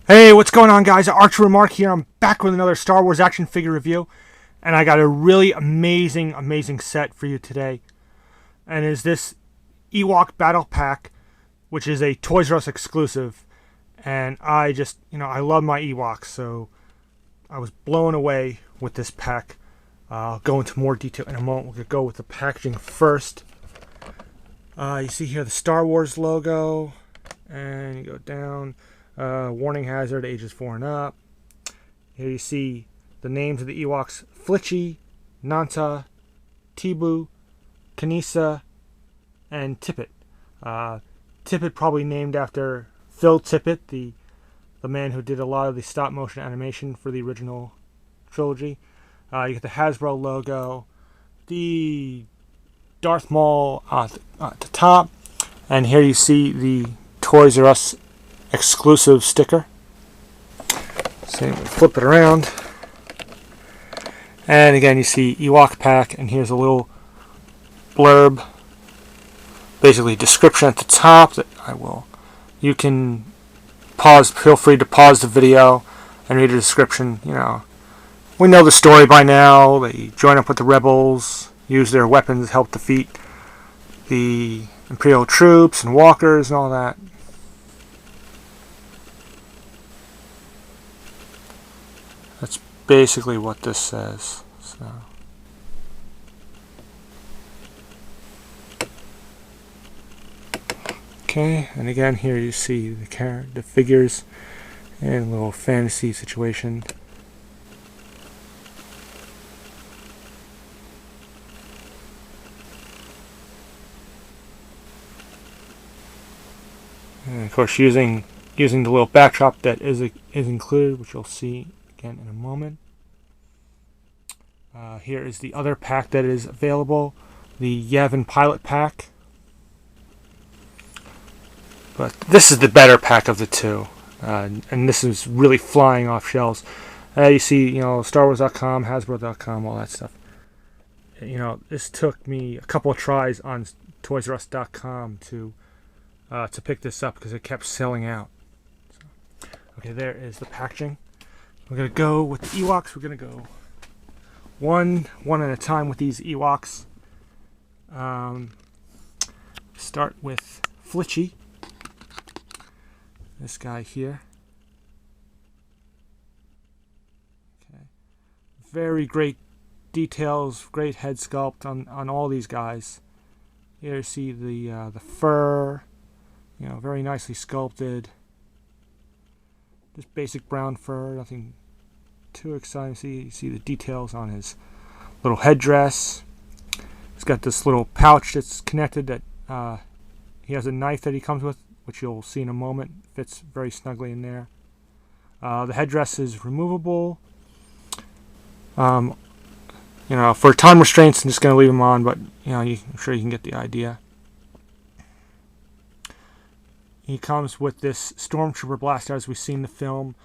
Hey, what's going on, guys? Archer Remark here. I'm back with another Star Wars action figure review, and I got a really amazing set for you today. And is this Ewok Battle Pack, which is a Toys R Us exclusive. And I just, I love my Ewoks, so I was blown away with this pack. I'll go into more detail in a moment. We're going to go with the packaging first. You see here the Star Wars logo, and you go down. Warning hazard, ages 4 and up. Here you see the names of the Ewoks: Flitchy, Nanta, Tibo, Kesa, and Tippet. Tippet probably named after Phil Tippett, the man who did a lot of the stop motion animation for the original trilogy. You get the Hasbro logo, the Darth Maul at the top, and here you see the Toys R Us exclusive sticker. So flip it around, and again you see Ewok pack, and here's a little blurb, basically description at the top that you can pause, feel free to pause the video and read the description. We know the story by now. They join up with the rebels, use their weapons to help defeat the Imperial troops and walkers and all that. That's basically what this says. Okay, and again here you see the figures and a little fantasy situation. And of course, using the little backdrop that is included, which you'll see again in a moment. Here is the other pack that is available, the Yavin Pilot pack. But this is the better pack of the two, and this is really flying off shelves. You see, StarWars.com, Hasbro.com, all that stuff. This took me a couple of tries on ToysRUs.com to pick this up because it kept selling out. Okay, there is the packaging. We're going to go with the Ewoks. We're going to go one at a time with these Ewoks. Start with Fitchy. This guy here. Okay. Very great details, great head sculpt on all these guys. Here you see the fur, very nicely sculpted. Just basic brown fur, nothing too exciting. You see the details on his little headdress. He's got this little pouch that's connected that he has a knife that he comes with, which you'll see in a moment. Fits very snugly in there. The headdress is removable. For time restraints, I'm just going to leave them on, but I'm sure you can get the idea. He comes with this Stormtrooper blaster, as we've seen in the film.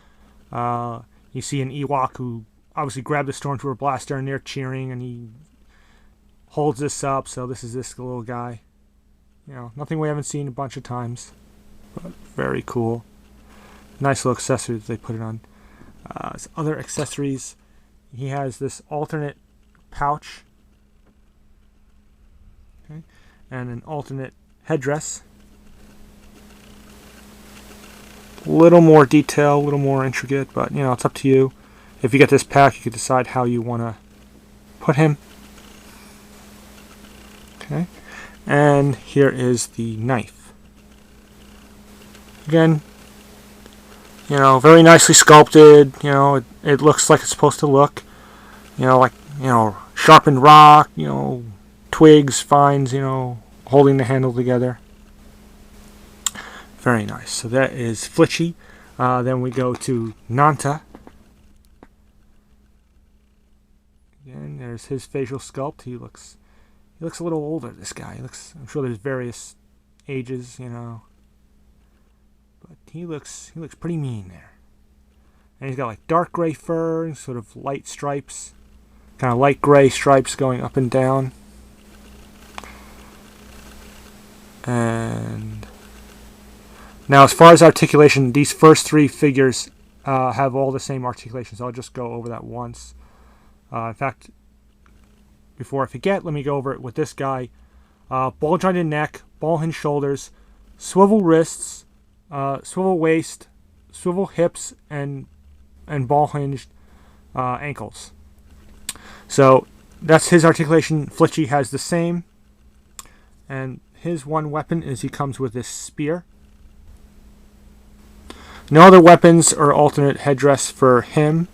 You see an Ewok who obviously grabbed the Stormtrooper blaster, and they're cheering, and he holds this up. So this is this little guy. Nothing we haven't seen a bunch of times, but very cool. Nice little accessory that they put it on. Other accessories, he has this alternate pouch, okay, and an alternate headdress. A little more detail, a little more intricate, but it's up to you. If you get this pack, you can decide how you want to put him. Okay, and here is the knife. Again, very nicely sculpted. It looks like it's supposed to look. Sharpened rock. Twigs, vines. Holding the handle together. Very nice. So that is Fitchy. Then we go to Nanta. Again, there's his facial sculpt. He looks a little older. This guy. I'm sure there's various ages. But he looks pretty mean there. And he's got like dark gray fur and sort of light stripes, kind of light gray stripes going up and down. And Now, as far as articulation, these first three figures have all the same articulation, so I'll just go over that once. In fact, before I forget, let me go over it with this guy. Ball jointed neck, ball hinge shoulders, swivel wrists, swivel waist, swivel hips, and ball hinged ankles. So that's his articulation. Fitchy has the same. And his one weapon is he comes with this spear. No other weapons or alternate headdress for him.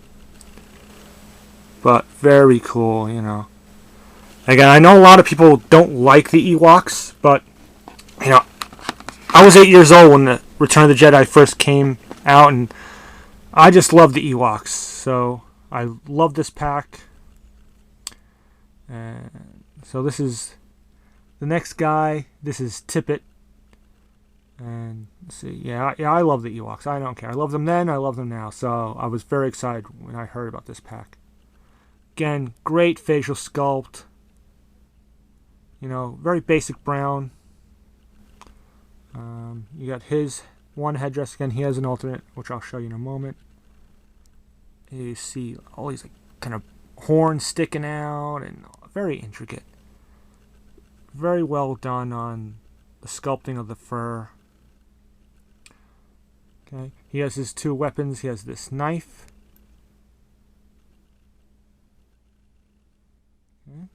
But very cool, you know. Again, I know a lot of people don't like the Ewoks, but, you know, I was 8 years old when the Return of the Jedi first came out, and I just love the Ewoks. So I love this pack. And so this is the next guy. This is Tippet. And let's see, yeah, I love the Ewoks. I don't care. I love them then. I love them now. So I was very excited when I heard about this pack. Again, great facial sculpt. You know, very basic brown. You got his one headdress. Again, he has an alternate, which I'll show you in a moment. You see all these like kind of horns sticking out, and very intricate. Very well done on the sculpting of the fur. Okay, he has his two weapons. He has this knife. Okay.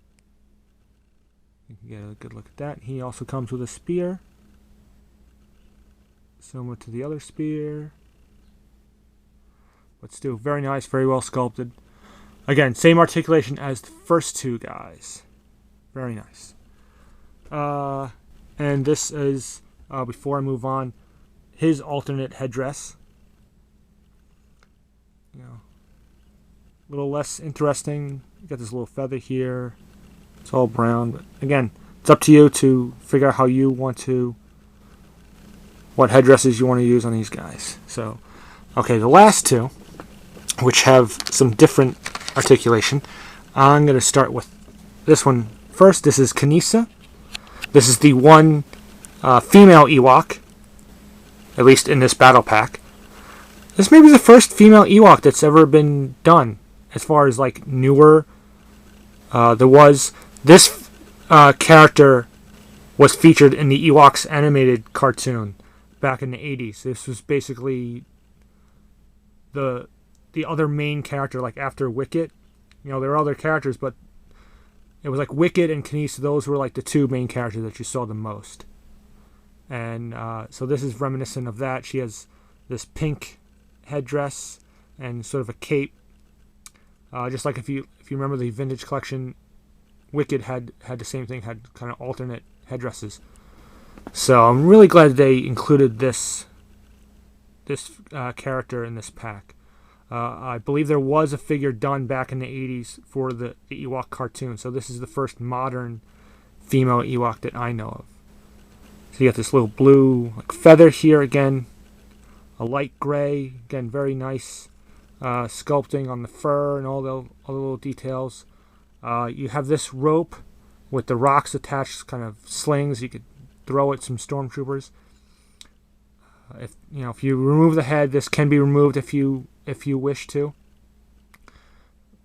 You can get a good look at that. He also comes with a spear, similar to the other spear, but still very nice, very well sculpted. Again, same articulation as the first two guys. Very nice. And this is, before I move on, his alternate headdress. You know, a little less interesting. You got this little feather here. It's all brown, but again, it's up to you to figure out how you want to, what headdresses you want to use on these guys. So, okay, the last two, which have some different articulation, I'm going to start with this one first. This is Kneesaa. This is the one female Ewok, at least in this battle pack. This may be the first female Ewok that's ever been done, as far as like newer. There was this character was featured in the Ewoks animated cartoon back in the 80s. This was basically the other main character, like after Wicket. You know, there were other characters, but it was like Wicket and Kneesaa. Those were like the two main characters that you saw the most. And so this is reminiscent of that. She has this pink headdress and sort of a cape. Just like if you remember the vintage collection, Wicket had the same thing, had kind of alternate headdresses. So I'm really glad they included this character in this pack. I believe there was a figure done back in the 80s for the Ewok cartoon. So this is the first modern female Ewok that I know of. So you got this little blue like feather here again. A light gray. Again, very nice sculpting on the fur and all the little details. You have this rope with the rocks attached, kind of slings. You could throw at some stormtroopers. If you remove the head, this can be removed if you wish to.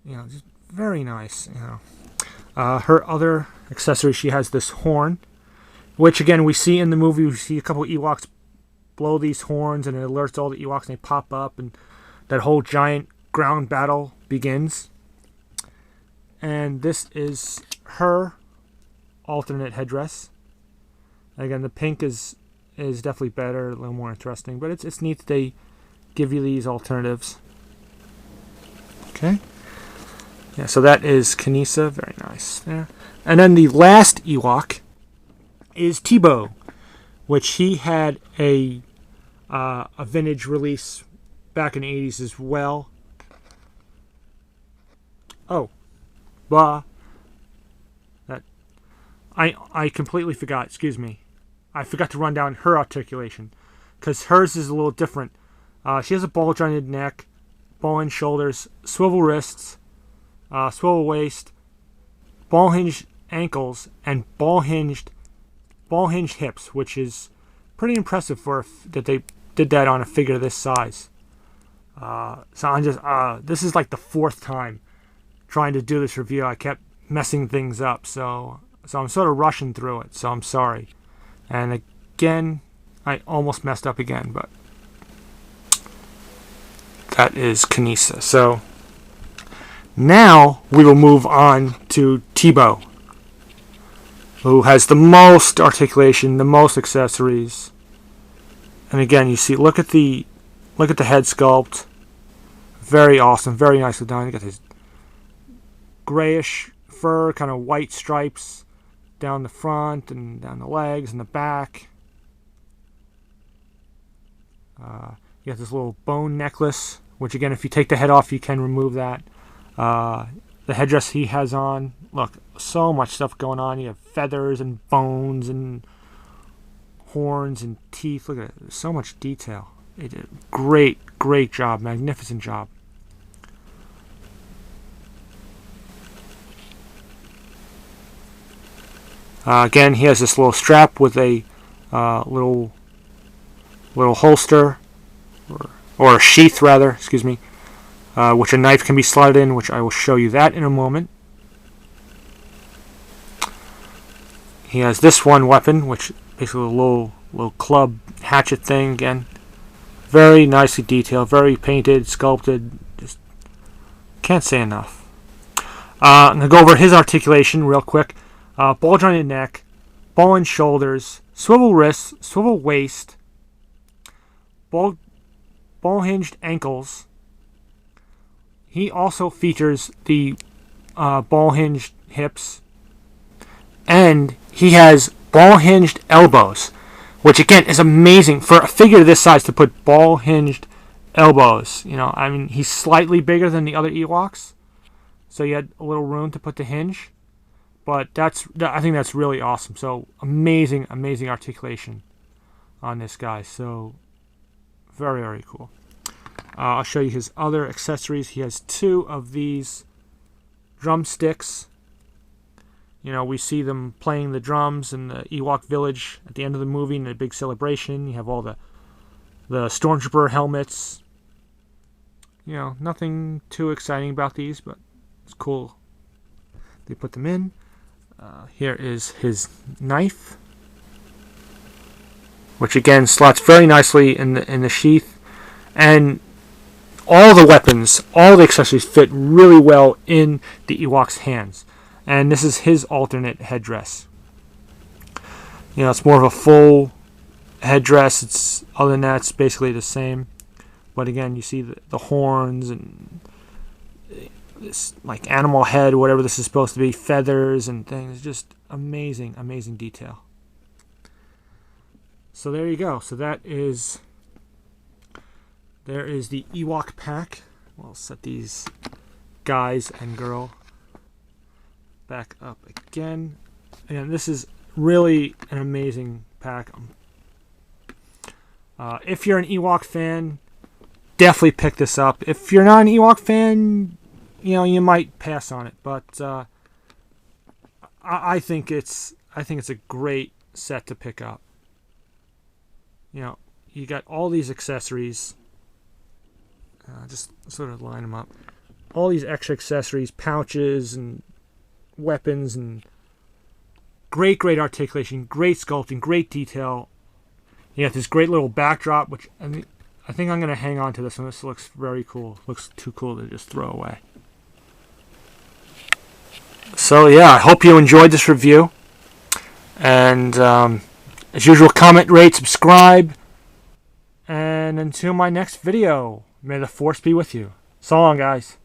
You know, just very nice. You know, her other accessory, she has this horn, which again we see in the movie. We see a couple of Ewoks blow these horns, and it alerts all the Ewoks, and they pop up, and that whole giant ground battle begins. And this is her alternate headdress. Again, the pink is definitely better, a little more interesting, but it's neat that they give you these alternatives. Okay. Yeah, so that is Kneesaa, very nice there. And then the last Ewok is Tibo, which he had a vintage release back in the 80s as well. Oh, blah. That I completely forgot. Excuse me. I forgot to run down her articulation, because hers is a little different. She has a ball jointed neck, ball hinged shoulders, swivel wrists, swivel waist, ball hinged ankles, and ball hinged hips, which is pretty impressive for that they did that on a figure this size. So I'm just this is like the 4th time trying to do this review. I kept messing things up, so I'm sort of rushing through it. So I'm sorry. And again, I almost messed up again, but that is Kesa. So now we will move on to Tibo, who has the most articulation, the most accessories. And again, you see, look at the head sculpt. Very awesome, very nicely done. You got this grayish fur, kind of white stripes down the front and down the legs and the back. You got this little bone necklace, which again, if you take the head off, you can remove that. The headdress he has on, look, so much stuff going on. You have feathers and bones and horns and teeth. Look at it, there's so much detail. It did a great job, magnificent job. Again, he has this little strap with a little holster, or a sheath rather, excuse me, which a knife can be slotted in, which I will show you that in a moment. He has this one weapon, which basically a little club hatchet thing. Again, very nicely detailed, very painted, sculpted. Just can't say enough. I'm gonna go over his articulation real quick. Ball jointed neck, ball and shoulders, swivel wrists, swivel waist, ball hinged ankles. He also features the ball hinged hips, and he has ball hinged elbows, which again is amazing for a figure this size to put ball hinged elbows. You know, I mean, he's slightly bigger than the other Ewoks, so you had a little room to put the hinge. But I think that's really awesome. So amazing articulation on this guy. So very cool. I'll show you his other accessories. He has 2 of these drumsticks. You know, we see them playing the drums in the Ewok village at the end of the movie in a big celebration. You have all the stormtrooper helmets. You know, nothing too exciting about these, but it's cool. They put them in. Here is his knife, which again slots very nicely in the sheath, and all the weapons, all the accessories fit really well in the Ewok's hands. And this is his alternate headdress. You know, it's more of a full headdress. It's other than that, it's basically the same. But again, you see the horns and this like animal head, whatever this is supposed to be, feathers and things. Just amazing detail. So there you go. So there is the Ewok pack. We'll set these guys and girl back up again. And this is really an amazing pack. If you're an Ewok fan, definitely pick this up. If you're not an Ewok fan, you know, you might pass on it, but I think it's a great set to pick up. You know, you got all these accessories. Just sort of line them up. All these extra accessories, pouches and weapons, and great articulation, great sculpting, great detail. You got this great little backdrop, which I think I'm going to hang on to this one. This looks very cool. Looks too cool to just throw away. So yeah, I hope you enjoyed this review. And as usual, comment, rate, subscribe. And until my next video, may the Force be with you. So long, guys.